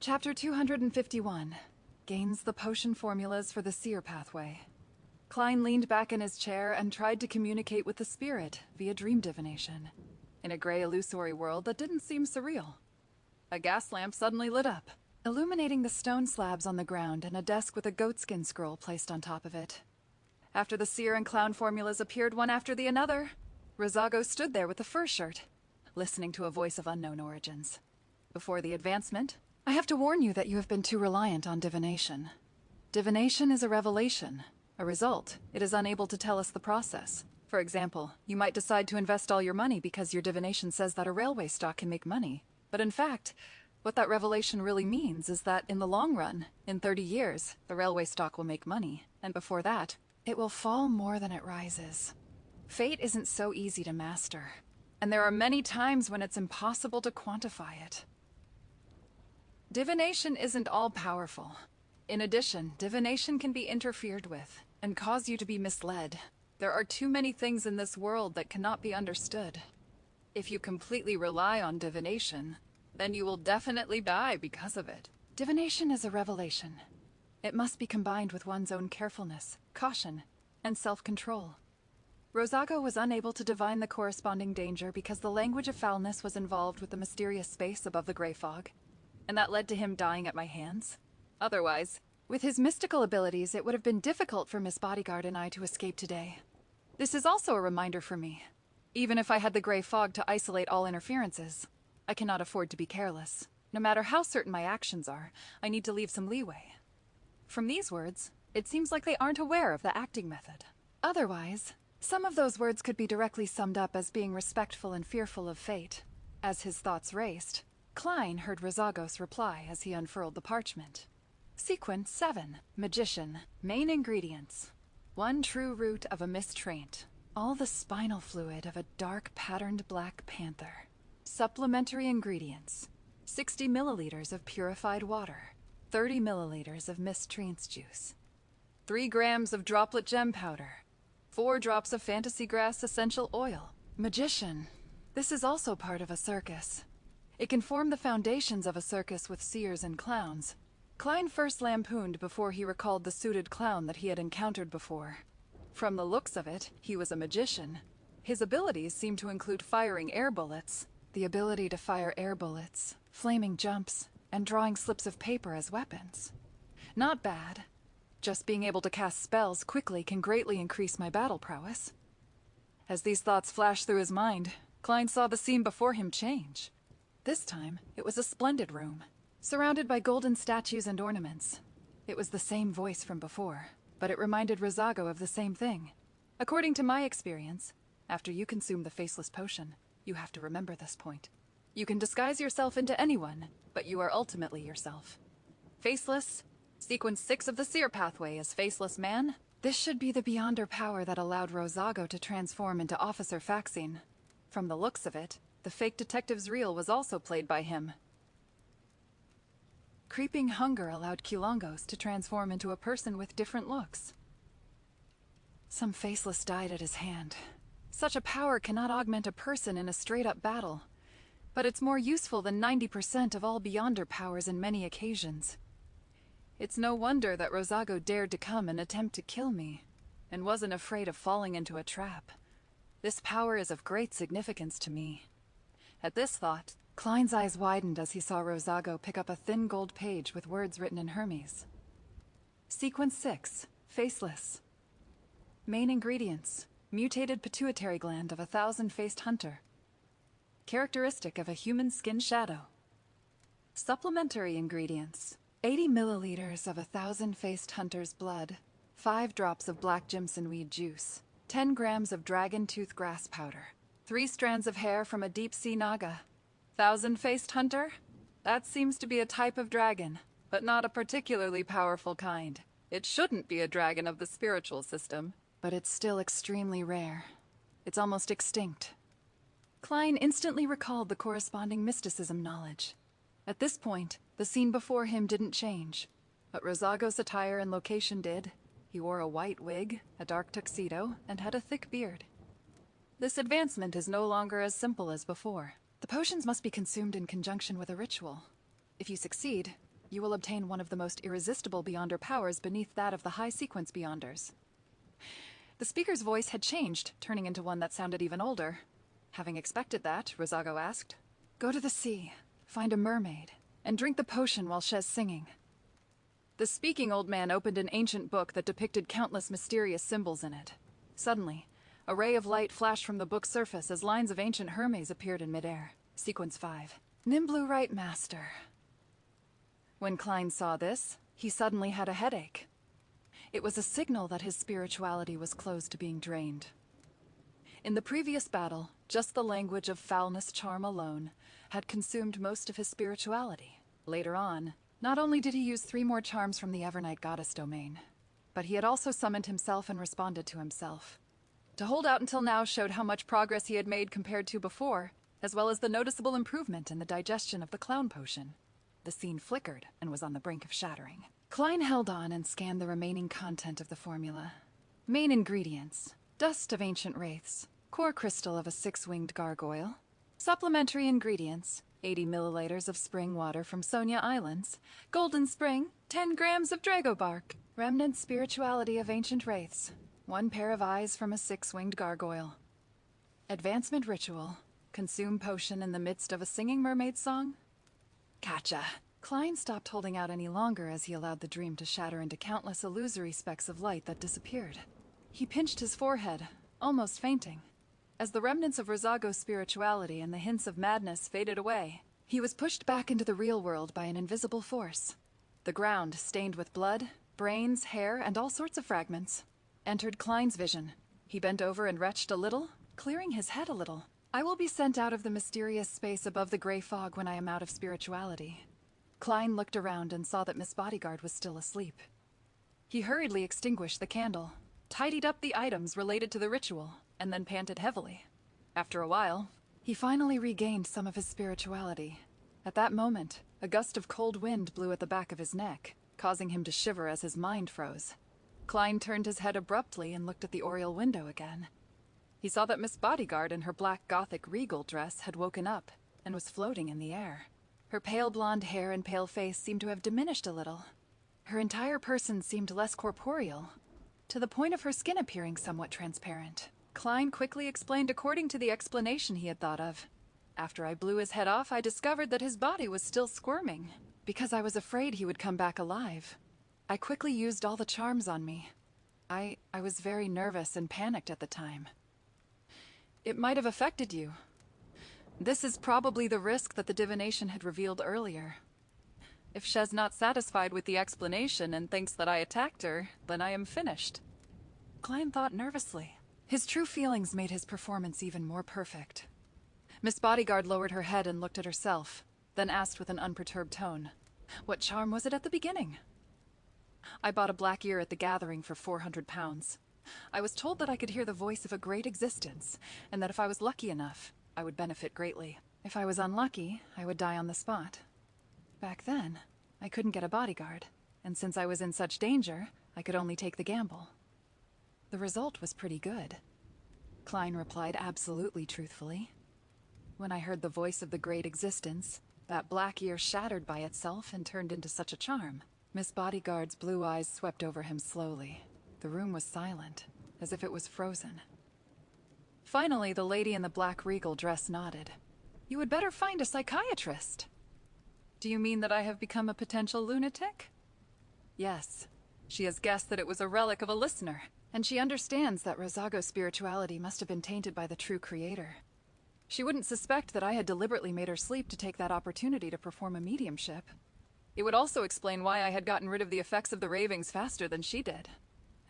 Chapter 251. Gains the potion formulas for the seer pathway. Klein leaned back in his chair and tried to communicate with the spirit via dream divination, in a gray illusory world that didn't seem surreal. A gas lamp suddenly lit up, illuminating the stone slabs on the ground and a desk with a goatskin scroll placed on top of it. After the seer and clown formulas appeared one after the another, Rosago stood there with the fur shirt, listening to a voice of unknown origins. Before the advancement, I have to warn you that you have been too reliant on divination. Divination is a revelation. A result, it is unable to tell us the process. For example, you might decide to invest all your money because your divination says that a railway stock can make money. But in fact, what that revelation really means is that in the long run, in 30 years, the railway stock will make money. And before that, it will fall more than it rises. Fate isn't so easy to master. And there are many times when it's impossible to quantify it. Divination isn't all-powerful. In addition, divination can be interfered with and cause you to be misled. There are too many things in this world that cannot be understood. If you completely rely on divination, then you will definitely die because of it. Divination is a revelation. It must be combined with one's own carefulness, caution, and self-control. Rosago was unable to divine the corresponding danger because the language of foulness was involved with the mysterious space above the gray fog, and that led to him dying at my hands. Otherwise, with his mystical abilities, it would have been difficult for Miss Bodyguard and I to escape today. This is also a reminder for me. Even if I had the gray fog to isolate all interferences, I cannot afford to be careless. No matter how certain my actions are, I need to leave some leeway. From these words, it seems like they aren't aware of the acting method. Otherwise, some of those words could be directly summed up as being respectful and fearful of fate. As his thoughts raced, Klein heard Rosagos reply as he unfurled the parchment. Sequence 7. Magician. Main ingredients. 1 true root of a mistraint. All the spinal fluid of a dark patterned black panther. Supplementary ingredients. 60 milliliters of purified water. 30 milliliters of mistraint's juice. 3 grams of droplet gem powder. 4 drops of fantasy grass essential oil. Magician. This is also part of a circus. It can form the foundations of a circus with seers and clowns. Klein first lampooned before he recalled the suited clown that he had encountered before. From the looks of it, he was a magician. His abilities seemed to include firing air bullets, the ability to fire air bullets, flaming jumps, and drawing slips of paper as weapons. Not bad. Just being able to cast spells quickly can greatly increase my battle prowess. As these thoughts flashed through his mind, Klein saw the scene before him change. This time, it was a splendid room, surrounded by golden statues and ornaments. It was the same voice from before, but it reminded Rosago of the same thing. According to my experience, after you consume the Faceless potion, you have to remember this point. You can disguise yourself into anyone, but you are ultimately yourself. Faceless, Sequence 6 of the Seer Pathway is Faceless Man. This should be the Beyonder power that allowed Rosago to transform into Officer Faxine. From the looks of it, the fake detective's reel was also played by him. Creeping hunger allowed Kulongos to transform into a person with different looks. Some Faceless died at his hand. Such a power cannot augment a person in a straight-up battle, but it's more useful than 90% of all Beyonder powers in many occasions. It's no wonder that Rosago dared to come and attempt to kill me, and wasn't afraid of falling into a trap. This power is of great significance to me. At this thought, Klein's eyes widened as he saw Rosago pick up a thin gold page with words written in Hermes. Sequence 6. Faceless. Main ingredients. Mutated pituitary gland of a thousand-faced hunter. Characteristic of a human skin shadow. Supplementary ingredients. 80 milliliters of a thousand-faced hunter's blood. 5 drops of black Jimson weed juice. 10 grams of dragon tooth grass powder. 3 strands of hair from a deep-sea naga. Thousand-faced hunter? That seems to be a type of dragon, but not a particularly powerful kind. It shouldn't be a dragon of the spiritual system, but it's still extremely rare. It's almost extinct. Klein instantly recalled the corresponding mysticism knowledge. At this point, the scene before him didn't change, but Rosago's attire and location did. He wore a white wig, a dark tuxedo, and had a thick beard. This advancement is no longer as simple as before. The potions must be consumed in conjunction with a ritual. If you succeed, You will obtain one of the most irresistible Beyonder powers beneath that of the high-sequence Beyonders. The speaker's voice had changed, turning into one that sounded even older. Having expected that, Rosago asked, "Go to the sea, find a mermaid, and drink the potion while Shez singing." The speaking old man opened an ancient book that depicted countless mysterious symbols in it. Suddenly, a ray of light flashed from the book's surface as lines of ancient Hermes appeared in midair. Sequence 5. Nimblu Right Master. When Klein saw this, he suddenly had a headache. It was a signal that his spirituality was close to being drained. In the previous battle, just the language of foulness charm alone had consumed most of his spirituality. Later on, not only did he use 3 more charms from the Evernight Goddess domain, but he had also summoned himself and responded to himself. To hold out until now showed how much progress he had made compared to before, as well as the noticeable improvement in the digestion of the clown potion. The scene flickered and was on the brink of shattering. Klein held on and scanned the remaining content of the formula. Main ingredients: dust of ancient wraiths, core crystal of a 6-winged gargoyle. Supplementary ingredients: 80 milliliters of spring water from Sonia Islands, golden spring, 10 grams of Drago bark, remnant spirituality of ancient wraiths, 1 pair of eyes from a 6-winged gargoyle. Advancement ritual: consume potion in the midst of a singing mermaid song. Gotcha. Klein stopped holding out any longer as he allowed the dream to shatter into countless illusory specks of light that disappeared. He pinched his forehead, almost fainting. As the remnants of Rosago's spirituality and the hints of madness faded away, he was pushed back into the real world by an invisible force. The ground, stained with blood, brains, hair, and all sorts of fragments, entered Klein's vision. He bent over and retched a little, clearing his head a little. "I will be sent out of the mysterious space above the gray fog when I am out of spirituality." Klein looked around and saw that Miss Bodyguard was still asleep. He hurriedly extinguished the candle, tidied up the items related to the ritual, and then panted heavily. After a while, he finally regained some of his spirituality. At that moment, a gust of cold wind blew at the back of his neck, causing him to shiver as his mind froze. Klein turned his head abruptly and looked at the oriel window again. He saw that Miss Bodyguard in her black Gothic regal dress had woken up and was floating in the air. Her pale blonde hair and pale face seemed to have diminished a little. Her entire person seemed less corporeal, to the point of her skin appearing somewhat transparent. Klein quickly explained according to the explanation he had thought of. After I blew his head off, I discovered that his body was still squirming, because I was afraid he would come back alive. I quickly used all the charms on me. I was very nervous and panicked at the time. It might have affected you. This is probably the risk that the divination had revealed earlier. If Shez not satisfied with the explanation and thinks that I attacked her, then I am finished. Klein thought nervously. His true feelings made his performance even more perfect. Miss Bodyguard lowered her head and looked at herself, then asked with an unperturbed tone, "What charm was it at the beginning?" "I bought a black ear at the gathering for 400 pounds. I was told that I could hear the voice of a great existence, and that if I was lucky enough, I would benefit greatly. If I was unlucky, I would die on the spot. Back then, I couldn't get a bodyguard, and since I was in such danger, I could only take the gamble. The result was pretty good." Klein replied absolutely truthfully. "When I heard the voice of the great existence, that black ear shattered by itself and turned into such a charm." Miss Bodyguard's blue eyes swept over him slowly. The room was silent, as if it was frozen. Finally, the lady in the black regal dress nodded. "You had better find a psychiatrist." "Do you mean that I have become a potential lunatic?" "Yes. She has guessed that it was a relic of a listener, and she understands that Rosago's spirituality must have been tainted by the true creator. She wouldn't suspect that I had deliberately made her sleep to take that opportunity to perform a mediumship. It would also explain why I had gotten rid of the effects of the ravings faster than she did.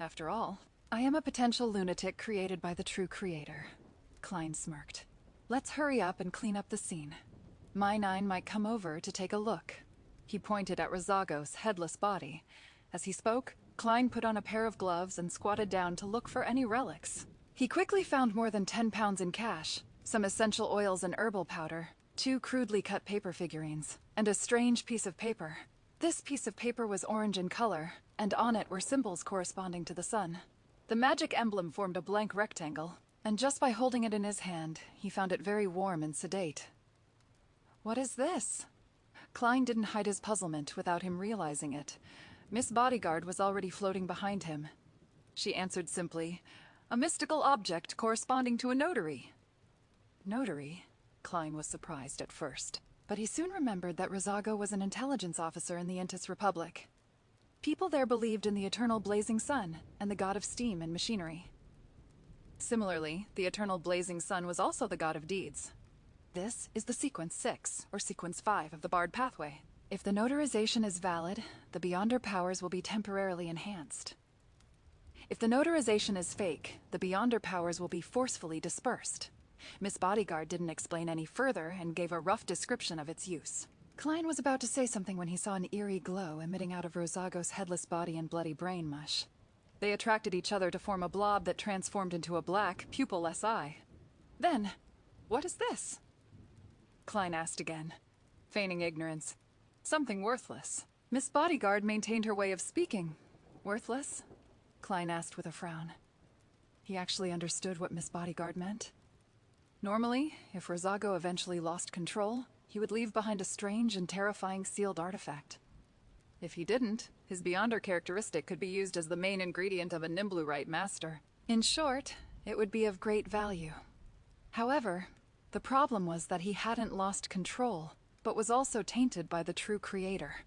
After all, I am a potential lunatic created by the true creator." Klein smirked. "Let's hurry up and clean up the scene. My nine might come over to take a look." He pointed at Rosago's headless body. As he spoke, Klein put on a pair of gloves and squatted down to look for any relics. He quickly found more than 10 pounds in cash, some essential oils and herbal powder, 2 crudely cut paper figurines, and a strange piece of paper. This piece of paper was orange in color, and on it were symbols corresponding to the sun. The magic emblem formed a blank rectangle, and just by holding it in his hand, he found it very warm and sedate. "What is this?" Klein didn't hide his puzzlement without him realizing it. Miss Bodyguard was already floating behind him. She answered simply, "A mystical object corresponding to a notary." Notary? Klein was surprised at first, but he soon remembered that Rosago was an intelligence officer in the Intis Republic. People there believed in the eternal blazing sun and the god of steam and machinery. Similarly, the eternal blazing sun was also the god of deeds. This is the Sequence 6, or Sequence 5 of the Bard Pathway. If the notarization is valid, the Beyonder powers will be temporarily enhanced. If the notarization is fake, the Beyonder powers will be forcefully dispersed. Miss Bodyguard didn't explain any further and gave a rough description of its use. Klein was about to say something when he saw an eerie glow emitting out of Rosago's headless body and bloody brain mush. They attracted each other to form a blob that transformed into a black, pupil-less eye. Then, what is this? Klein asked again, feigning ignorance. Something worthless. Miss Bodyguard maintained her way of speaking. Worthless? Klein asked with a frown. He actually understood what Miss Bodyguard meant. Normally, if Rosago eventually lost control, he would leave behind a strange and terrifying sealed artifact. If he didn't, his Beyonder characteristic could be used as the main ingredient of a Nimblurite master. In short, it would be of great value. However, the problem was that he hadn't lost control, but was also tainted by the true creator.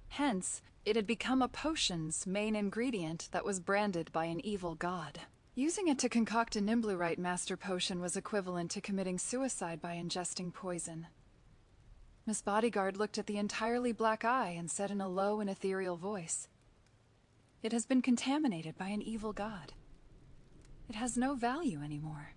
Hence, it had become a potion's main ingredient that was branded by an evil god. Using it to concoct a Nimblurite master potion was equivalent to committing suicide by ingesting poison. Miss Bodyguard looked at the entirely black eye and said in a low and ethereal voice, "It has been contaminated by an evil god. It has no value anymore.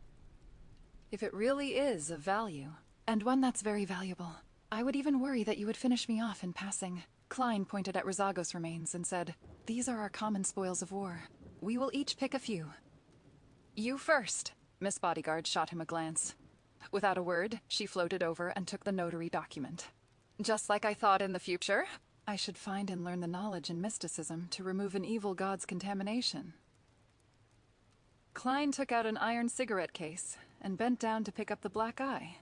If it really is of value, and one that's very valuable, I would even worry that you would finish me off in passing." Klein pointed at Rosago's remains and said, "These are our common spoils of war. We will each pick a few." "You first." Miss Bodyguard shot him a glance. Without a word, she floated over and took the notary document. "Just like I thought in the future, I should find and learn the knowledge and mysticism to remove an evil god's contamination." Klein took out an iron cigarette case and bent down to pick up the black eye.